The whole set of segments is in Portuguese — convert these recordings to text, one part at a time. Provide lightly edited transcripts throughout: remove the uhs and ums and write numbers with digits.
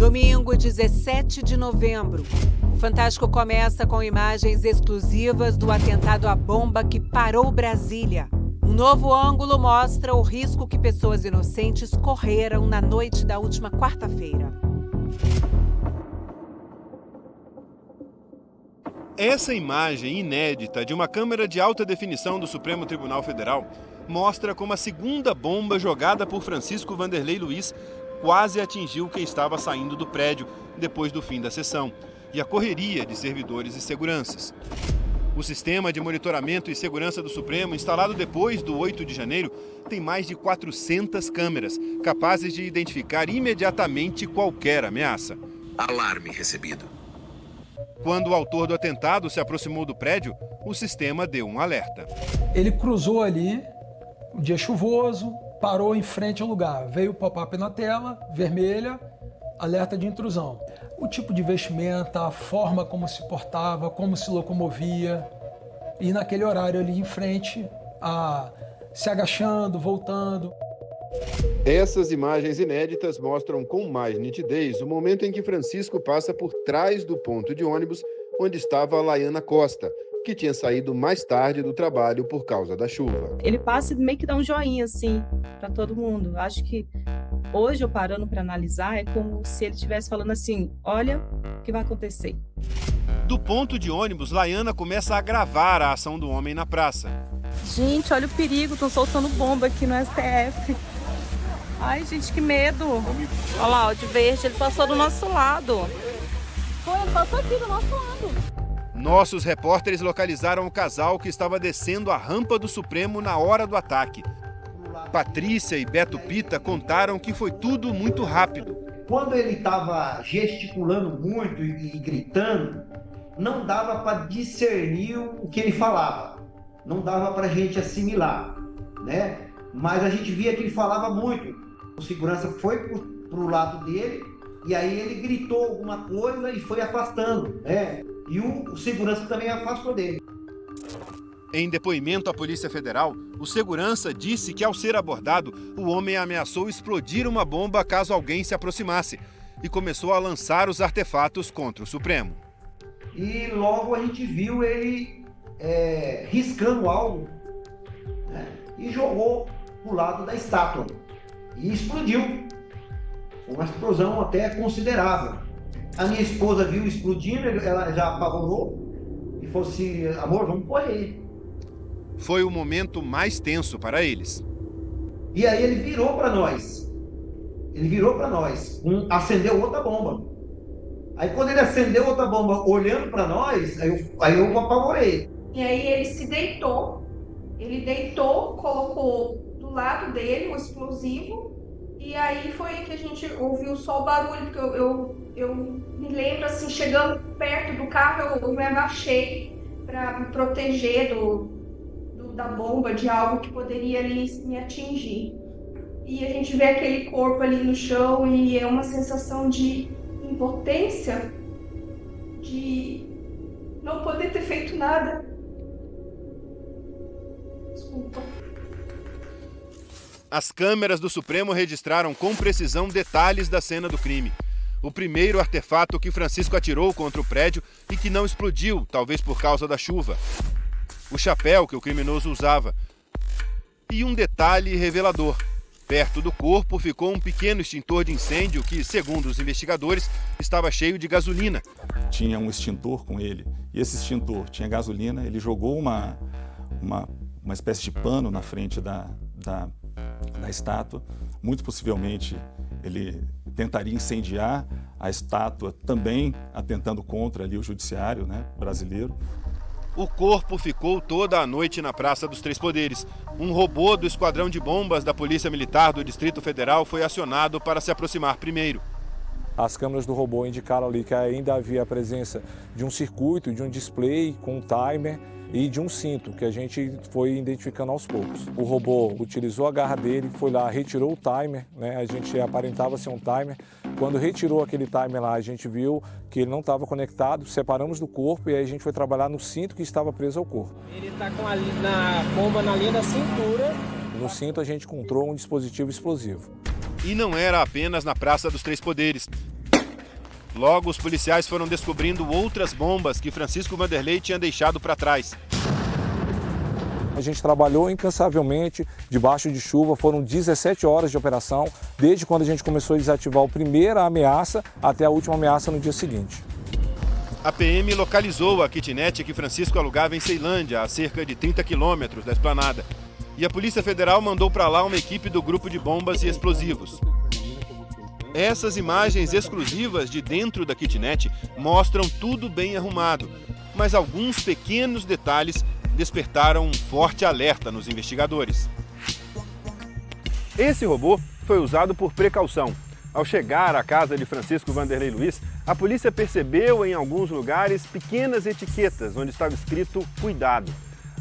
Domingo, 17 de novembro. O Fantástico começa com imagens exclusivas do atentado à bomba que parou Brasília. Um novo ângulo mostra o risco que pessoas inocentes correram na noite da última quarta-feira. Essa imagem inédita de uma câmera de alta definição do Supremo Tribunal Federal mostra como a segunda bomba jogada por Francisco Wanderley Luiz quase atingiu quem estava saindo do prédio depois do fim da sessão, e a correria de servidores e seguranças. O sistema de monitoramento e segurança do Supremo, instalado depois do 8 de janeiro, tem mais de 400 câmeras, capazes de identificar imediatamente qualquer ameaça. Alarme recebido. Quando o autor do atentado se aproximou do prédio, o sistema deu um alerta. Ele cruzou ali, um dia chuvoso, parou em frente ao lugar. Veio o pop-up na tela, vermelha, alerta de intrusão. O tipo de vestimenta, a forma como se portava, como se locomovia. E naquele horário ali em frente, se agachando, voltando. Essas imagens inéditas mostram com mais nitidez o momento em que Francisco passa por trás do ponto de ônibus onde estava a Laiana Costa, que tinha saído mais tarde do trabalho por causa da chuva. Ele passa e meio que dá um joinha assim para todo mundo. Acho que hoje, eu parando para analisar, é como se ele estivesse falando assim: olha o que vai acontecer. Do ponto de ônibus, Laiana começa a gravar a ação do homem na praça. Gente, olha o perigo, estão soltando bomba aqui no STF. Ai, gente, que medo. Olha lá, o de verde, ele passou do nosso lado. Ele passou aqui do nosso lado. Nossos repórteres localizaram o casal que estava descendo a rampa do Supremo na hora do ataque. Patrícia e Beto Pita contaram que foi tudo muito rápido. Quando ele estava gesticulando muito e gritando, não dava para discernir o que ele falava. Não dava para a gente assimilar, né? Mas a gente via que ele falava muito. O segurança foi para o lado dele e aí ele gritou alguma coisa e foi afastando, né? E o segurança também afastou dele. Em depoimento à Polícia Federal, o segurança disse que, ao ser abordado, o homem ameaçou explodir uma bomba caso alguém se aproximasse e começou a lançar os artefatos contra o Supremo. E logo a gente viu ele riscando algo, né, e jogou para o lado da estátua e explodiu. Foi uma explosão até considerável. A minha esposa viu explodindo, ela já apavorou e falou assim: amor, vamos correr. Foi o momento mais tenso para eles. E aí ele virou para nós. Acendeu outra bomba. Aí quando ele acendeu outra bomba olhando para nós, aí eu apavorei. E aí ele se deitou. Ele deitou, colocou do lado dele o explosivo. E aí foi que a gente ouviu só o barulho, porque eu me lembro assim, chegando perto do carro, eu me abaixei para me proteger da bomba, de algo que poderia ali me atingir. E a gente vê aquele corpo ali no chão e é uma sensação de impotência, de não poder ter feito nada. Desculpa. As câmeras do Supremo registraram com precisão detalhes da cena do crime. O primeiro artefato que Francisco atirou contra o prédio e que não explodiu, talvez por causa da chuva. O chapéu que o criminoso usava. E um detalhe revelador. Perto do corpo ficou um pequeno extintor de incêndio que, segundo os investigadores, estava cheio de gasolina. Tinha um extintor com ele e esse extintor tinha gasolina. Ele jogou uma espécie de pano na frente da estátua. Muito possivelmente ele tentaria incendiar a estátua, também atentando contra ali o judiciário, né, brasileiro. O corpo ficou toda a noite na Praça dos Três Poderes. Um robô do Esquadrão de Bombas da Polícia Militar do Distrito Federal foi acionado para se aproximar primeiro. As câmeras do robô indicaram ali que ainda havia a presença de um circuito, de um display com um timer e de um cinto, que a gente foi identificando aos poucos. O robô utilizou a garra dele, foi lá, retirou o timer, né? A gente aparentava ser um timer. Quando retirou aquele timer lá, a gente viu que ele não estava conectado, separamos do corpo e aí a gente foi trabalhar no cinto que estava preso ao corpo. Ele está com a bomba na linha da cintura. No cinto a gente encontrou um dispositivo explosivo. E não era apenas na Praça dos Três Poderes. Logo, os policiais foram descobrindo outras bombas que Francisco Vanderlei tinha deixado para trás. A gente trabalhou incansavelmente, debaixo de chuva, foram 17 horas de operação, desde quando a gente começou a desativar a primeira ameaça até a última ameaça no dia seguinte. A PM localizou a kitnet que Francisco alugava em Ceilândia, a cerca de 30 quilômetros da esplanada. E a Polícia Federal mandou para lá uma equipe do Grupo de Bombas e Explosivos. Essas imagens exclusivas de dentro da kitnet mostram tudo bem arrumado, mas alguns pequenos detalhes despertaram um forte alerta nos investigadores. Esse robô foi usado por precaução. Ao chegar à casa de Francisco Vanderlei Luiz, a polícia percebeu em alguns lugares pequenas etiquetas onde estava escrito "Cuidado".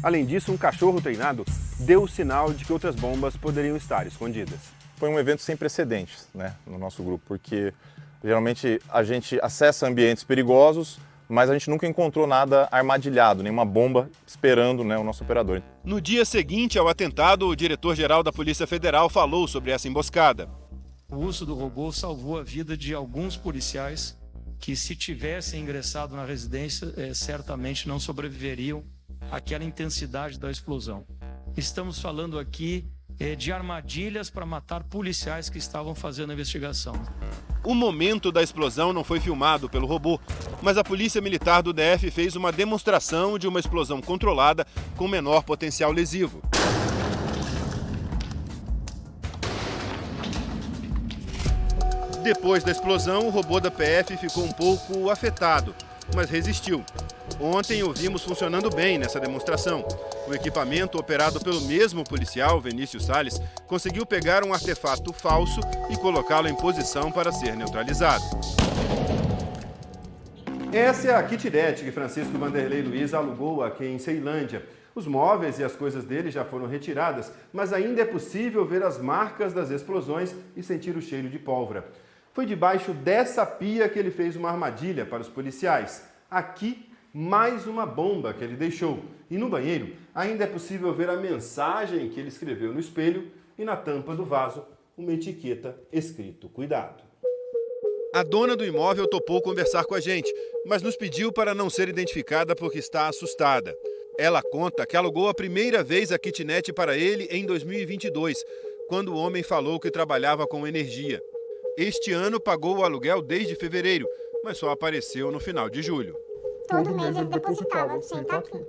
Além disso, um cachorro treinado deu o sinal de que outras bombas poderiam estar escondidas. Foi um evento sem precedentes, né, no nosso grupo, porque geralmente a gente acessa ambientes perigosos, mas a gente nunca encontrou nada armadilhado, nenhuma bomba esperando, né, o nosso operador. No dia seguinte ao atentado, o diretor-geral da Polícia Federal falou sobre essa emboscada. O uso do robô salvou a vida de alguns policiais que, se tivessem ingressado na residência, certamente não sobreviveriam àquela intensidade da explosão. Estamos falando aqui de armadilhas para matar policiais que estavam fazendo a investigação. O momento da explosão não foi filmado pelo robô, mas a Polícia Militar do DF fez uma demonstração de uma explosão controlada com menor potencial lesivo. Depois da explosão, o robô da PF ficou um pouco afetado, mas resistiu. Ontem o vimos funcionando bem nessa demonstração. O equipamento, operado pelo mesmo policial, Vinícius Salles, conseguiu pegar um artefato falso e colocá-lo em posição para ser neutralizado. Essa é a kitnet que Francisco Vanderlei Luiz alugou aqui em Ceilândia. Os móveis e as coisas dele já foram retiradas, mas ainda é possível ver as marcas das explosões e sentir o cheiro de pólvora. Foi debaixo dessa pia que ele fez uma armadilha para os policiais. Aqui, mais uma bomba que ele deixou. E no banheiro, ainda é possível ver a mensagem que ele escreveu no espelho e na tampa do vaso, uma etiqueta escrito "Cuidado". A dona do imóvel topou conversar com a gente, mas nos pediu para não ser identificada porque está assustada. Ela conta que alugou a primeira vez a kitnet para ele em 2022, quando o homem falou que trabalhava com energia. Este ano pagou o aluguel desde fevereiro, mas só apareceu no final de julho. Todo mês ele depositava, sem estar aqui.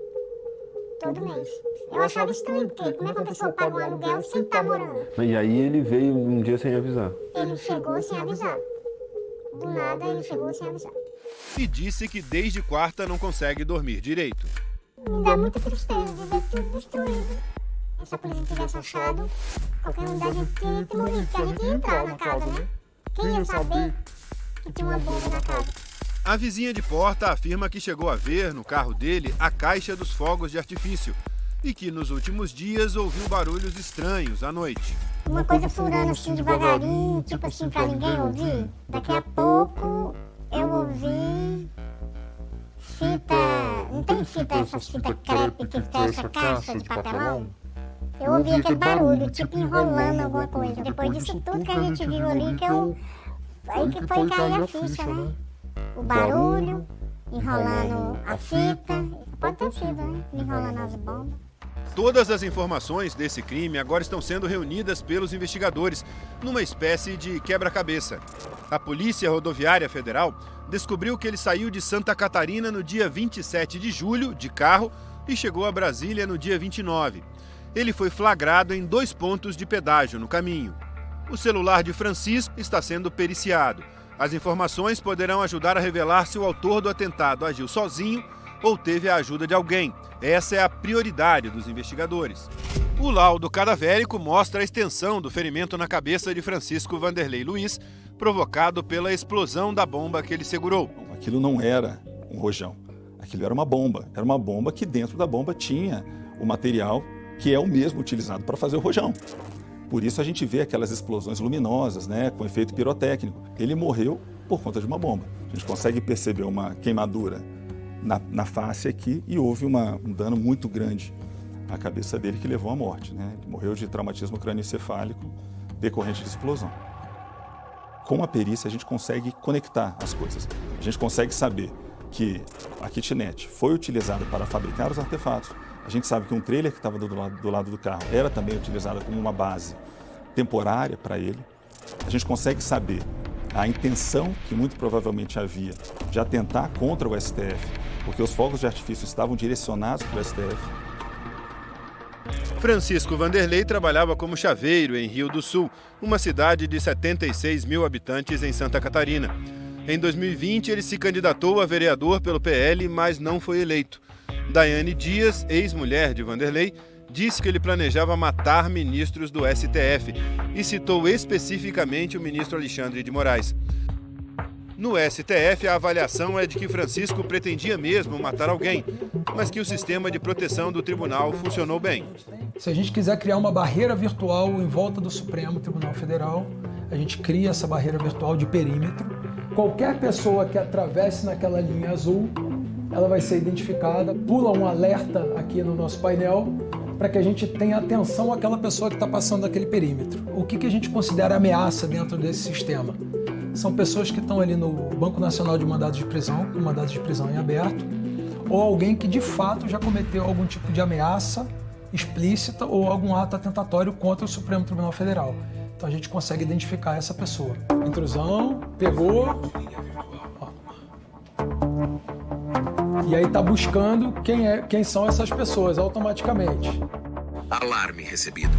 Todo mês. Eu achava estranho, porque como é que a pessoa paga um aluguel sem estar morando? E aí ele veio um dia sem avisar? Ele chegou sem avisar. Do nada ele chegou sem avisar. E disse que desde quarta não consegue dormir direito. Me dá muita tristeza de ver tudo destruído. Se a polícia tivesse achado, qualquer um da gente tinha morrido, porque a gente ia entrar na casa, né? Quem ia saber que tinha uma bomba na casa? A vizinha de porta afirma que chegou a ver no carro dele a caixa dos fogos de artifício e que nos últimos dias ouviu barulhos estranhos à noite. Uma coisa furando assim devagarinho, tipo assim, pra ninguém ouvir. Daqui a pouco eu ouvi fita, não tem fita, essas fitas crepe que fecha caixa de papelão? Eu ouvi aquele barulho, tipo enrolando alguma coisa. Depois disso tudo que a gente viu ali, aí que foi cair a ficha, né? O barulho, enrolando a fita, pode ter sido, né? Enrolando as bombas. Todas as informações desse crime agora estão sendo reunidas pelos investigadores numa espécie de quebra-cabeça. A Polícia Rodoviária Federal descobriu que ele saiu de Santa Catarina no dia 27 de julho, de carro, e chegou a Brasília no dia 29. Ele foi flagrado em 2 pontos de pedágio no caminho. O celular de Francisco está sendo periciado. As informações poderão ajudar a revelar se o autor do atentado agiu sozinho ou teve a ajuda de alguém. Essa é a prioridade dos investigadores. O laudo cadavérico mostra a extensão do ferimento na cabeça de Francisco Vanderlei Luiz, provocado pela explosão da bomba que ele segurou. Aquilo não era um rojão, aquilo era uma bomba. Era uma bomba que dentro da bomba tinha o material que é o mesmo utilizado para fazer o rojão. Por isso a gente vê aquelas explosões luminosas, né, com efeito pirotécnico. Ele morreu por conta de uma bomba. A gente consegue perceber uma queimadura na face aqui e houve um dano muito grande à cabeça dele que levou à morte, né? Ele morreu de traumatismo crânioencefálico decorrente de explosão. com a perícia a gente consegue conectar as coisas. A gente consegue saber que a kitnet foi utilizada para fabricar os artefatos. A gente sabe que um trailer que estava do lado do carro era também utilizado como uma base temporária para ele. A gente consegue saber a intenção que muito provavelmente havia de atentar contra o STF, porque os fogos de artifício estavam direcionados para o STF. Francisco Vanderlei trabalhava como chaveiro em Rio do Sul, uma cidade de 76 mil habitantes em Santa Catarina. Em 2020, ele se candidatou a vereador pelo PL, mas não foi eleito. Daiane Dias, ex-mulher de Vanderlei, disse que ele planejava matar ministros do STF e citou especificamente o ministro Alexandre de Moraes. No STF, a avaliação é de que Francisco pretendia mesmo matar alguém, mas que o sistema de proteção do tribunal funcionou bem. Se a gente quiser criar uma barreira virtual em volta do Supremo Tribunal Federal, a gente cria essa barreira virtual de perímetro. Qualquer pessoa que atravesse naquela linha azul, ela vai ser identificada, pula um alerta aqui no nosso painel, para que a gente tenha atenção àquela pessoa que está passando aquele perímetro. O que a gente considera ameaça dentro desse sistema? São pessoas que estão ali no Banco Nacional de Mandados de Prisão, com mandados de prisão em aberto, ou alguém que de fato já cometeu algum tipo de ameaça explícita ou algum ato atentatório contra o Supremo Tribunal Federal. Então a gente consegue identificar essa pessoa. Intrusão, pegou, e aí está buscando quem são essas pessoas automaticamente. Alarme recebido.